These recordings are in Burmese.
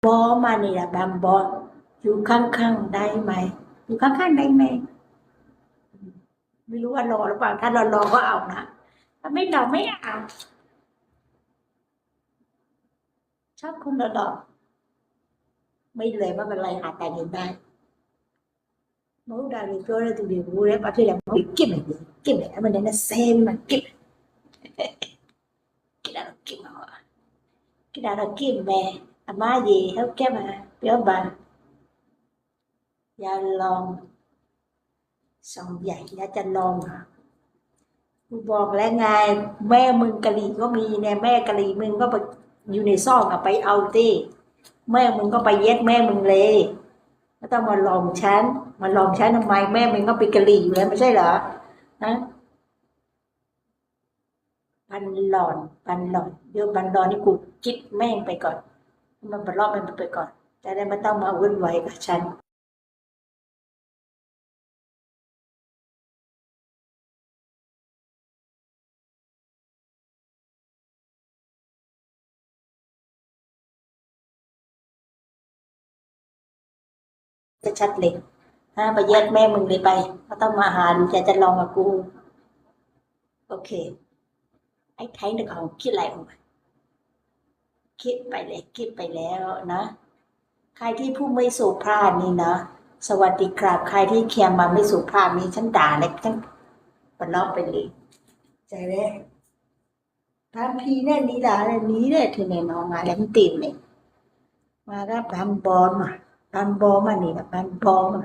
บอมานี่แหละบางบออยู่ข้างๆได้ไหมอยู่ข้างๆได้ไหมไม่รู้ว่ารอหรือเปล่าถ้ารอก็เอานะถ้าไม่รอไม่เอาชอบคนรอไม่เลยว่าเป็นไรหาแต่เงินได้မဟုတ်တာတွေပြောတဲ့သူတွေကိုလည်းဘာဖြစ်လဲမဟုတ်ကစ်မယ်ကစ်မယ်အမှန်တည်းနဲ့ဆဲပြီးမှကစ်တာတော့ကစ်မှာပါကစ်တာတော့ကစ်မယ်အမကြီးဟုတ်ကဲ့ပါပြောပါอย่าลองสองใหญ่แล้วจะลองกูบอกแล้วไงแม่มึงกะหรี่ก็มีเนี่ยแม่กะหรี่มึงก็ไปอยู่ในซอกอะไปเอาที่แม่มึงก็ไปเย็ดแม่มึงเลยไม่ต้องมาลองฉันทำไมแม่มึงก็ไปกะหรี่อยู่แล้วไม่ใช่เหรอนะพันหลอนเดี๋ยวพันหลอนนี่กูคิดแม่งไปก่อนมันไปรอบมันไปก่อนจะได้ไม่ต้องมาวุ่นวายกับฉันจะชัดเลยไปแยกแม่มึงเลยไปไม่ต้องมาหาดูจะลองกับกูโอเคไอ้ไทยนึกของคิดอะไรออกมาคิดไปแล้วนะใครที่พูดไม่สุภาพนี่นะสวัสดีครับใครที่เคียมมาไม่สุภาพนี่ฉันด่าเลยฉันปนรอบไปเลยใจแรกทำพีเนี่ยนี่ด่าเนี่ยนี้เนี่ยทีเนี่ยน้องอะไรมันติดเนี่ยมาแล้วบัมบอลมานี่นะบัมบอลมา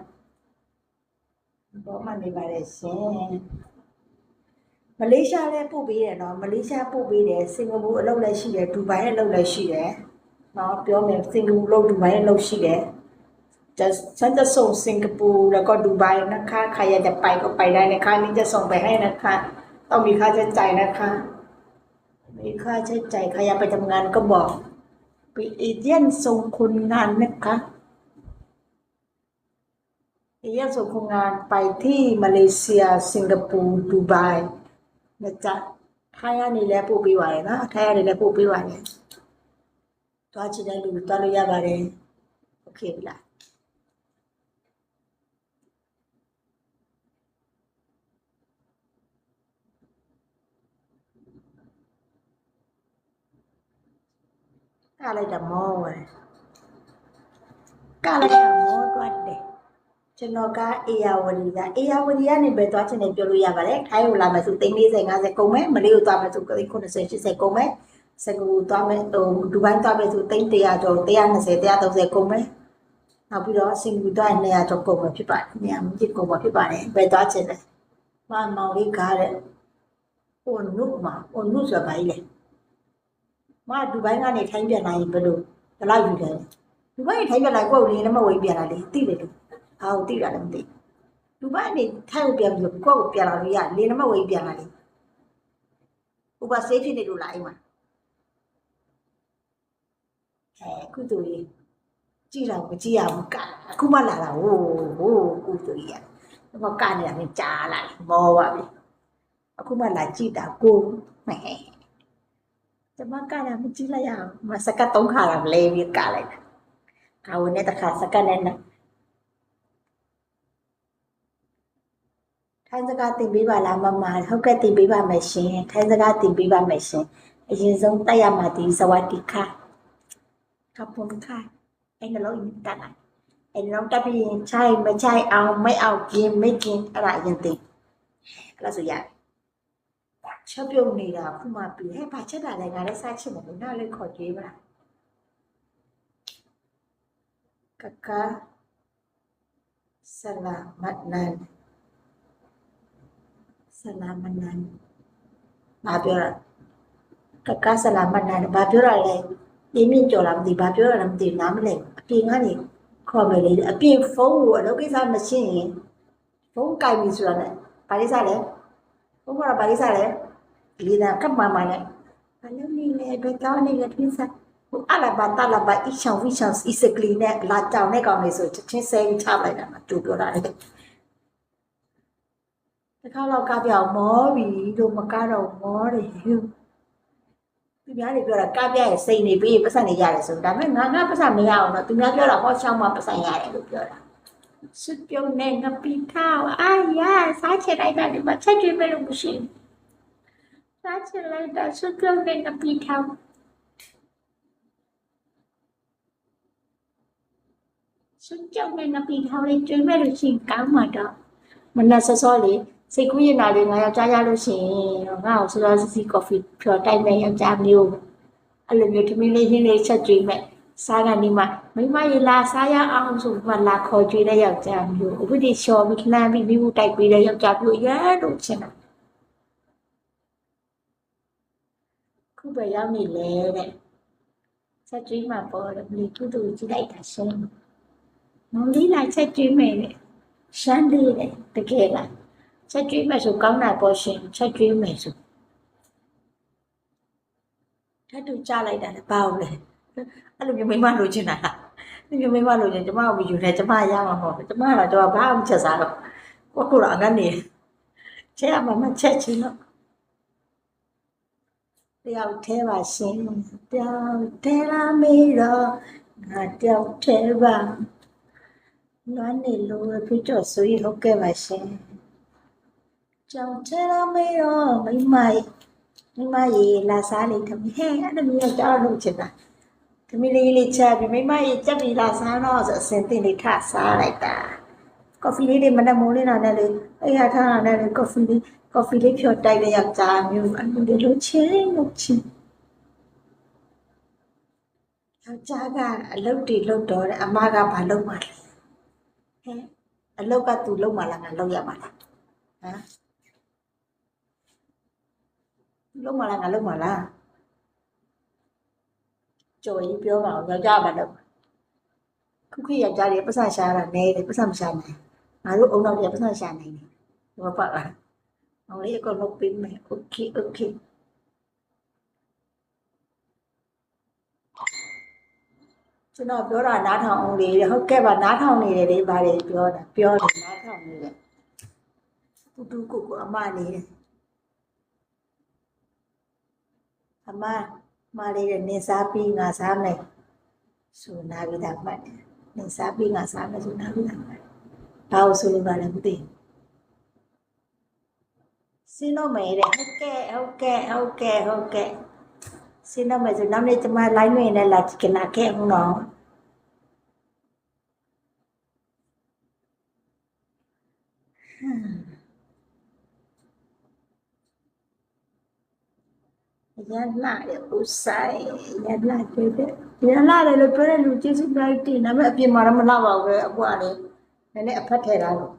นี่มาเลยเช่မလေးရှားလည်းပို့ပေးတယ်နော်မလေးရှားပို့ပေးတယ်စင်ကာပူအလုပ်လည်းရှိတယ်ဒူဘိုင်းအလုပ်လည်းရှိတယ်နော်ပြောမယ်စင်ကာပူလုပ်ဒူဘိုင်းအလုပ်ရှိတယ်ฉันจะส่งสิงคโปร์แล้วก็ดูไบนะคะใครอยากจะไปก็ไปได้นะคะนี่จะส่งไปให้นะคะต้องมีค่าใช้จ่ายนะคะมีค่าใช้จ่ายใครอยากไปทำงานก็บอกไปเอเจนต์ส่งคนงานนะคะเอเจนต์ส่งคนงานไปที่มาเลเซียสิงคโปร์ดูไบนะจ๊ะထိုင်းကနေလည်းပို့ပေးပါတယ်နော်ထိုင်းကနေလည်းပို့ပေးပါတယ်တွားချင်တဲ့လူတွားလို့ရပါတယ်โอเคလားကလိုက်တာမောပဲကလိုက်တာမောတွားတယ်ကျွန်တော်ကအေယာဝတီကနေပဲတွားချင်တယ်ပြောလို့ရပါတယ်ထိုင်းကိုလာမယ်ဆို340 50ကုန်မယ်မလေးကိုတွားမယ်ဆို90 80ကုန်မယ်စင်ကာပူတွားမယ်ဒူဘိုင်းတွားမယ်ဆို100ကျော်120 130ကုန်မယ်နောက်ပြီးတော့စင်ကာပူတွားရင်200ကျော်ကုန်မယ်ဖြစ်ပါတယ်နေရာမကြည့်ကုန်မှာဖြစ်ပါတယ်ပဲတွားချင်တယ်မောင်လေးကားတဲ့အွန်နုဆိုတာဘာကြီးလဲဒူဘိုင်းကနေထိုင်းပြန်လာရင်ဘယ်လိုဘယ်လောက်ယူလဲဒူဘိုင်းထိုင်းပြန်လာကိုယ်လေးနဲ့မဝေးပြန်လာလေသိတယ်လို့ဟုတ်သိတာလည်းမသိဒူဘိုင်းနေထိုင်းကိုပြန်ပြီးကိုယ့်ကိုပြန်လာလို့ရလေနဲ့မဝေးပြန်လာလေဥပစေးဖြစ်နေလို့လာအိမ်မှာကုတူကြီးကြည့်တော့မကြည့်ရဘူးကအခုမှလာတာဟိုကုတူကြီးကတော့ကနေတာမကြားလာမောပါပြီအခုမှလာကြည့်တာကိုမဲကျမကလည်းမကြည့်လိုက်ရအောင်မစကတ်3ခါလာမလဲပြီးကလိုက်တာခါဝင်တဲ့တစ်ခါစကတ်နဲ့ထိုင်းစကားတင်ပေးပါလားမမဟုတ်ကဲ့တင်ပေးပါမယ်ရှင်ထိုင်းစကားတင်ပေးပါမယ်ရှင်အရင်ဆုံးတက်ရမှာဒီစဝတ်တီခါขอบคุณค่ะไอ้นรกอีกตัดไอ้น้องตะพี่ใช่ไม่ใช่เอาไม่เอากินไม่กินอะไรยังติดอะไรสุดยอดชอบโยงนี่ล่ะผู้มาปีให้พาเช็ดอะไรงานได้สร้างชื่อเหมือนหน้าเลยขอเจ๊ป่ะกะกะสลามัดนันဘာပြောတာကကဆလာမတ်နာဘာပြောတာလဲဒီမြင့်ကြော်လာမသိဘာပြောတာလဲမသိနားမလဲအပြင်ကနေခေါ်မယ်လေအပြင်ဖုန်းကိုအလုပ်ကိစ္စမရှင်းရင်ဖုန်းကင်ပြီဆိုတာနဲ့ဘာလိစားလဲဖုန်းကဘာလိစားလဲဒီနာကပ်မမနဲ့ဘာလို့နေလဲဘယ်ကောင်းနေလဲတင်းစားဟိုအလာဘာတလာဘာအချောင်းဝီချောင်းအစ်စကလီနဲ့လာကြောင်နဲ့ကောင်းနေဆိုချက်ချင်းဆဲချလိုက်တာမှတူပြောတာလေတခါတော့ကပြောင်မောပြီလို့မကတော့မောတယ် သူများတွေပြောတာကပြရဲ့စိတ်နေပြီးပတ်စံနေရတယ်ဆိုဒါပေမဲ့ငါပတ်စံမရအောင်တော့သူများပြောတာဟောချောင်းမှပတ်စံရတယ်လို့ပြောတာစွပြုံးနဲ့ငပိထားအာရစားချင်လိုက်တာဒီမှာချက်ကျွေးမယ်လို့မရှိဘူးစားချင်လိုက်တာစွပြုံးနဲ့ငပိထားစွပြုံးနဲ့ငပိထားလေးကျွေးမယ်လို့ရှိရင်ကောင်းမှာတော့မနက်စောစောလေးစိတ်ကူးရင်နာလေးငါယောက်ျားရလို့ရှိရင်ငါ့ကိုစောစောစီစီကော်ဖီဖြော်တိုက်မယ်ယောက်ျားမျိုးအဲ့လိုမျိုးထမင်းလေးဟင်းလေးချက်ကျွေးမယ်စားကနေမှမိမရေလာစားရအောင်ဆိုမှလာခေါ်ကြွေးတဲ့ယောက်ျားမျိုးအခုဒီရှော်ပြီးလှမ်းပြီးမိဘူးတိုက်ပြီးတဲ့ယောက်ျားမျိုးရလို့ချင်တာခုပဲရောက်နေလေတဲ့ချက်ကျွေးမှပေါ်တယ်ဘလီကုတူကြည့်လိုက်တာရှင်းမောင်လေးလာချက်ကျွေးမယ်တဲ့ရှမ်းလေးတဲ့တကယ်လားချက်ကျွေးမယ်ဆိုကောင်းတာပေါ်ရှင်ချက်ကျွေးမယ်ဆိုဓာတ်တူကြလိုက်တာလည်းဘာလို့လဲအဲ့လိုမျိုးမိမလိုချင်တာဒီမျိုးမိမလိုချင်ကျမကိုပြီးယူတယ်ကျမရမှာမဟုတ်ဘူးကျမကတော့ဘာမှချက်စားတော့ကိုကိုတော့ငါနေချက်ရမှာမချက်ချင်တော့တယောက်သေးပါရှင်တယောက်သေးလာမေးတော့ငါတယောက်သေးပါလွမ်းနေလို့ပြတော့ဆိုရဟုတ်ကဲ့ပါရှင်ကြောင်သေးလာမေးတော့မိမရေလာစားလိမ့်တယ်ဟဲ့အဲ့လိုမျိုးကြောက်လို့ချင်တာသမီးလေးချက်ပြီးမိမရေကြက်ပြီးလာစားတော့ဆိုအစင်တင်လေးထစားလိုက်တာကော်ဖီလေးတွေမနက်မိုးလေးတော့နဲ့လေအဲ့ဟာထားတာနဲ့လေကော်ဖီလေးဖြော်တိုက်တဲ့ယောက်ျားမျိုးအဲ့လိုလိုချင်းယောက်ျားကအလုပ်တွေလုပ်တော့တဲ့အမကဘာလုပ်မှလဲဟဲ့အလုပ်ကသူလုပ်မှလားငါလုပ်ရမှာလားဟမ်လုပ်မှလားငါလုပ်မှလားကြော်ရင်ပြောပါအောင်ယောက်ျားဘာလုပ်ခုခေတ်ယောက်ျားတွေပတ်စံရှာတာနဲတယ်ပတ်စံမရှာနိုင်ငါတို့အုံနောက်တွေပတ်စံရှာနိုင်တယ်ဘာပါလားအောင်လေးအကုန်လုပ်ပေးမယ်โอเคကျွန်တော်ပြောတာနားထောင်အောင်လေဟုတ်ကဲ့ပါနားထောင်နေတယ်လေဘာတွေပြောတယ်နားထောင်နေတယ်တူကိုအမနေတယ်အမလေးတဲ့နေစားပြီးငါစားမယ်ဆိုနာပြီးသားမှတ်တယ်နေစားပြီးငါစားမယ်ဆိုနာပြီးသားမှတ်တယ်ဘာလို့ဆိုလို့ပါလဲမသိစင်းတော့မယ်တဲ့ဟုတ်ကဲ့စင်းတော့မယ်ဆိုနောက်နေ့ကျမ line ဝင်နဲ့လာကြည့်ကလာခဲ့ဦးနော်ရလာတဲ့ဥဆိုင်ရလာတဲ့ရလာတယ်လို့ပြောတဲ့လူကျေးဇူးများတင်ဒါပေမဲ့အပြင်မှာတော့မလောက်ပါဘူးပဲအကွာလေနည်းနည်းအဖက်ထဲတာလို့